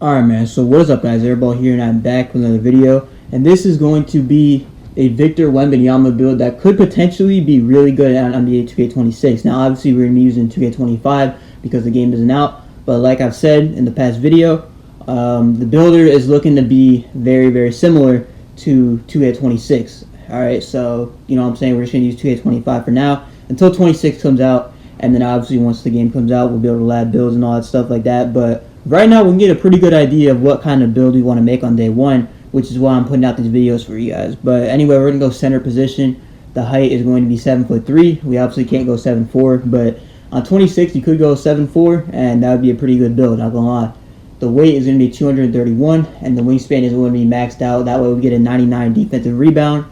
Alright man, so what is up guys, Airball here and I'm back with another video, and this is going to be a Victor Wembanyama build that could potentially be really good on the 2K26. Now obviously we're going to be using 2K25 because the game isn't out, but like I've said in the past video, the builder is looking to be very similar to 2K26. Alright, so you know what I'm saying, we're just going to use 2K25 for now until 26 comes out, and then obviously once the game comes out we'll be able to lab builds and all that stuff like that. But right now we can get a pretty good idea of what kind of build we want to make on day one, which is why I'm putting out these videos for you guys. But anyway, we're going to go center position. The height is going to be 7'3". We obviously can't go 7'4", but on 26 you could go 7'4", and that would be a pretty good build, not gonna lie. The weight is going to be 231, and the wingspan is going to be maxed out. That way we get a 99 defensive rebound,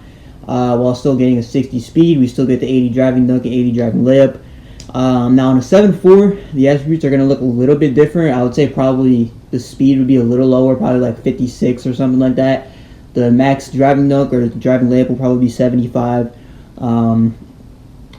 while still getting a 60 speed. We still get the 80 driving dunk and 80 driving layup. Now on a 7'4", the attributes are going to look a little bit different. I would say probably the speed would be a little lower, probably like 56 or something like that. The max driving dunk or driving layup will probably be 75. And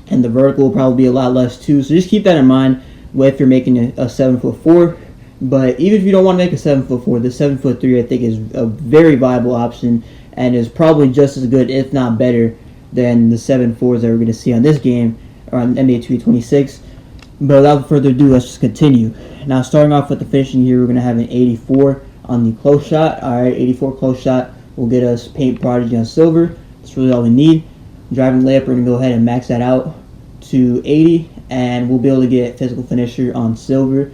the vertical will probably be a lot less too. So just keep that in mind if you're making a 7'4". But even if you don't want to make a 7'4", the 7'3" I think is a very viable option and is probably just as good, if not better, than the 7'4s that we're going to see on this game, or on NBA 2K26. But without further ado, let's just continue. Now starting off with the finishing here, we're going to have an 84 on the close shot. Alright, 84 close shot will get us Paint Prodigy on silver. That's really all we need. Driving layup, we're going to go ahead and max that out to 80, and we'll be able to get physical finisher on silver.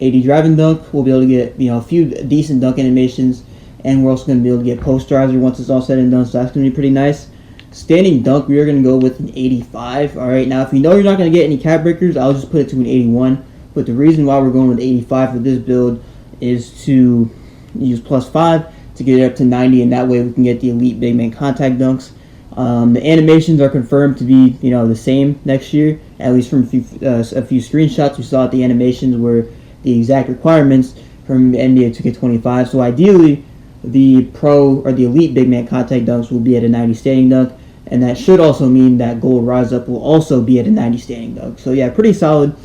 80 driving dunk, we'll be able to get a few decent dunk animations, and we're also going to be able to get posterizer once it's all said and done, so that's going to be pretty nice. Standing dunk, we are going to go with an 85. Alright, now if you know you're not going to get any cap breakers, I'll just put it to an 81. But the reason why we're going with 85 for this build is to use +5 to get it up to 90, and that way we can get the elite big man contact dunks. The animations are confirmed to be the same next year, at least from a few screenshots we saw. The animations were the exact requirements from NBA 2K25. So ideally, the pro or the elite big man contact dunks will be at a 90 standing dunk, and that should also mean that gold rise up will also be at a 90 standing dunk. So yeah, pretty solid.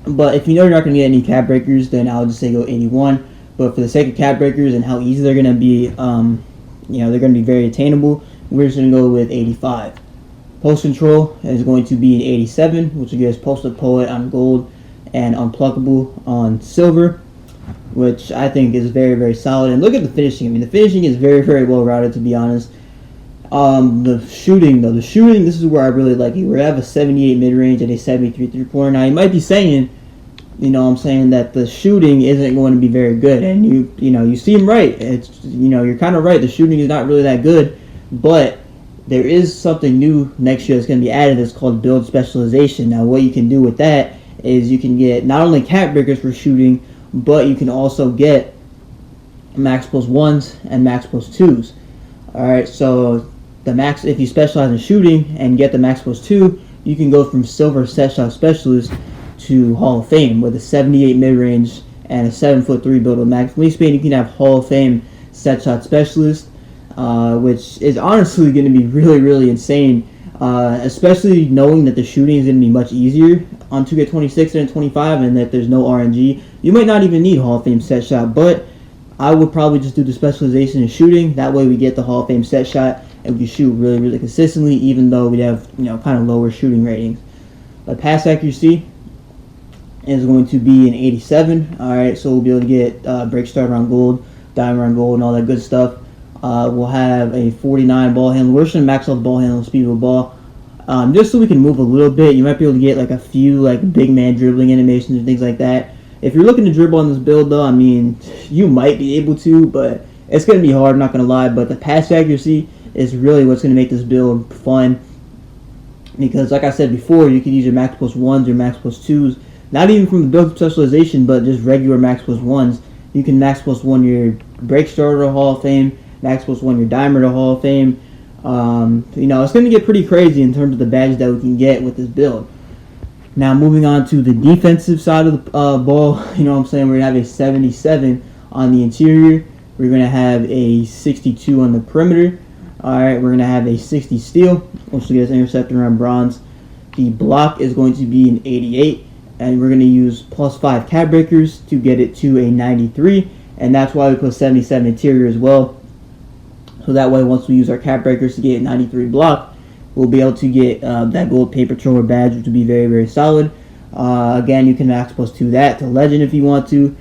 But if you know you're not going to get any cap breakers, then I'll just say go 81. But for the sake of cap breakers and how easy they're going to be, they're going to be very attainable, we're just going to go with 85. Post control is going to be an 87, which will give us Post-Up Poet on gold and Unpluckable on silver, which I think is very solid. And look at the finishing. I mean, the finishing is very well routed, to be honest. The shooting, though, this is where I really like it. We have a 78 mid-range and a 73 three-pointer. Now, you might be saying, that the shooting isn't going to be very good, and you seem right. It's you're kind of right. The shooting is not really that good, but there is something new next year that's going to be added. That's called build specialization. Now, what you can do with that is you can get not only cap breakers for shooting, but you can also get max +1s and max +2s. Alright, so the max, if you specialize in shooting and get the max +2, you can go from silver set shot specialist to Hall of Fame with a 78 mid-range and a 7'3" build with max wingspan. You can have Hall of Fame set shot specialist, which is honestly going to be really insane, especially knowing that the shooting is going to be much easier on 2K26 than 25, and that there's no RNG. You might not even need Hall of Fame set shot, but I would probably just do the specialization in shooting. That way we get the Hall of Fame set shot, and we can shoot really consistently, even though we have kind of lower shooting ratings. But pass accuracy is going to be an 87. Alright, so we'll be able to get break starter on gold, diamond on gold, and all that good stuff. We'll have a 49 ball handle. We're just going to max out the ball handle speed of a ball, just so we can move a little bit. You might be able to get like a few big man dribbling animations and things like that. If you're looking to dribble on this build, though, I mean, you might be able to, but it's going to be hard, I'm not going to lie. But the pass accuracy is really what's going to make this build fun, because like I said before, you can use your max +1s or max +2s, not even from the build specialization, but just regular max +1s. You can max +1 your break starter to Hall of Fame, max +1 your dimer to Hall of Fame. It's going to get pretty crazy in terms of the badges that we can get with this build. Now moving on to the defensive side of the ball, we're going to have a 77 on the interior. We're going to have a 62 on the perimeter. Alright, we're going to have a 60 steal, which will get us interceptor on bronze. The block is going to be an 88, and we're going to use +5 cap breakers to get it to a 93, and that's why we put 77 interior as well. So that way, once we use our cap breakers to get 93 block, we'll be able to get that gold paper troller badge, which will be very, very solid. Again, you can max +2 that to legend if you want to.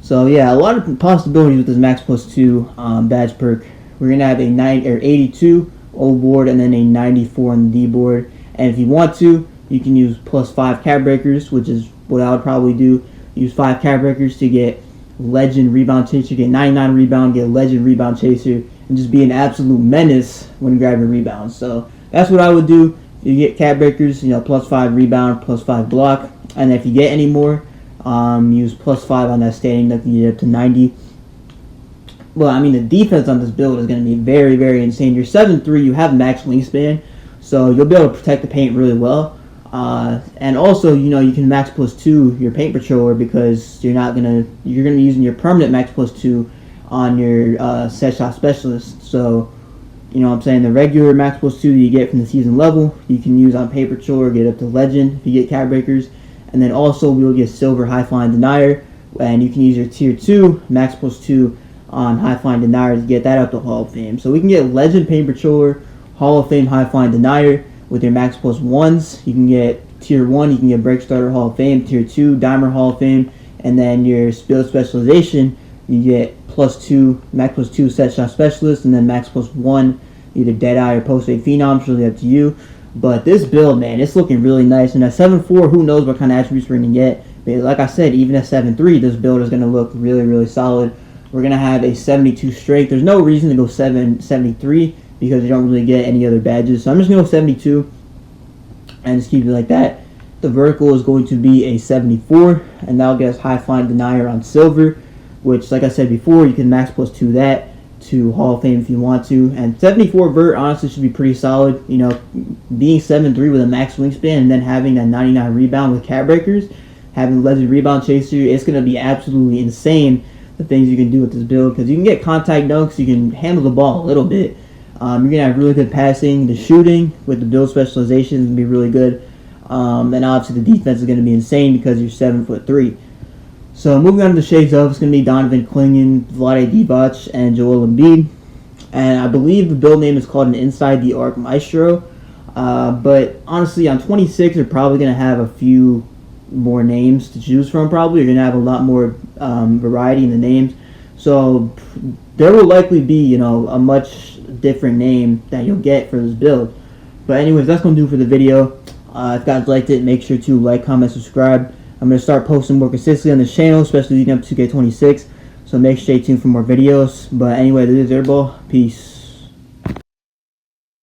So yeah, a lot of possibilities with this max +2 badge perk. We're gonna have a 82 O board and then a 94 on the D board. And if you want to, you can use +5 cap breakers, which is what I would probably do. Use 5 cap breakers to get legend rebound chaser, get 99 rebound, get legend rebound chaser, and just be an absolute menace when grabbing rebounds. So that's what I would do. You get cap breakers, +5 rebound, +5 block, and if you get any more, use +5 on that standing. That can get up to 90. Well, I mean, the defense on this build is going to be very, very insane. You're 7'3", you have max wingspan, so you'll be able to protect the paint really well. And also, you can max +2 your paint patroller because you're gonna be using your permanent max +2 on your set shot specialist. So, what I'm saying, the regular max +2 that you get from the season level, you can use on paint patroller, get up to legend if you get cap breakers, and then also we'll get silver high flying denier, and you can use your tier 2 max +2 on high flying denier to get that up to Hall of Fame. So we can get legend paint patroller, Hall of Fame high flying denier with your max +1s. You can get tier 1, you can get break starter Hall of Fame, tier 2 dimer Hall of Fame, and then your build specialization you get +2 max +2 set shot specialist, and then max +1 either deadeye or post fade phenom. It's really up to you. But this build, man, it's looking really nice. And at 7'4", who knows what kind of attributes we're gonna get? But like I said, even at 7'3", this build is gonna look really, really solid. We're going to have a 72 strength. There's no reason to go 73 because you don't really get any other badges. So I'm just going to go 72 and just keep it like that. The vertical is going to be a 74, and that'll get us high flying denier on silver, which, like I said before, you can max +2 that to Hall of Fame if you want to. And 74 vert honestly should be pretty solid. Being 7'3" with a max wingspan and then having that 99 rebound with cap breakers, having legend rebound chaser, it's going to be absolutely insane. The things you can do with this build, because you can get contact dunks, you can handle the ball a little bit. You're going to have really good passing. The shooting with the build specialization is going to be really good. And obviously the defense is going to be insane because you're 7'3". So moving on to the shades of, it's going to be Donovan Clingan, Vlade Divac, and Joel Embiid. And I believe the build name is called an Inside the Arc Maestro. But honestly, on 26, you're probably going to have a few more names to choose from. Probably you're going to have a lot more variety in the names. So there will likely be, a much different name that you'll get for this build. But anyways, that's going to do for the video. If you guys liked it, make sure to like, comment, subscribe. I'm going to start posting more consistently on this channel, especially leading up to 2K26. So make sure to stay tuned for more videos. But anyway, this is Airball. Peace.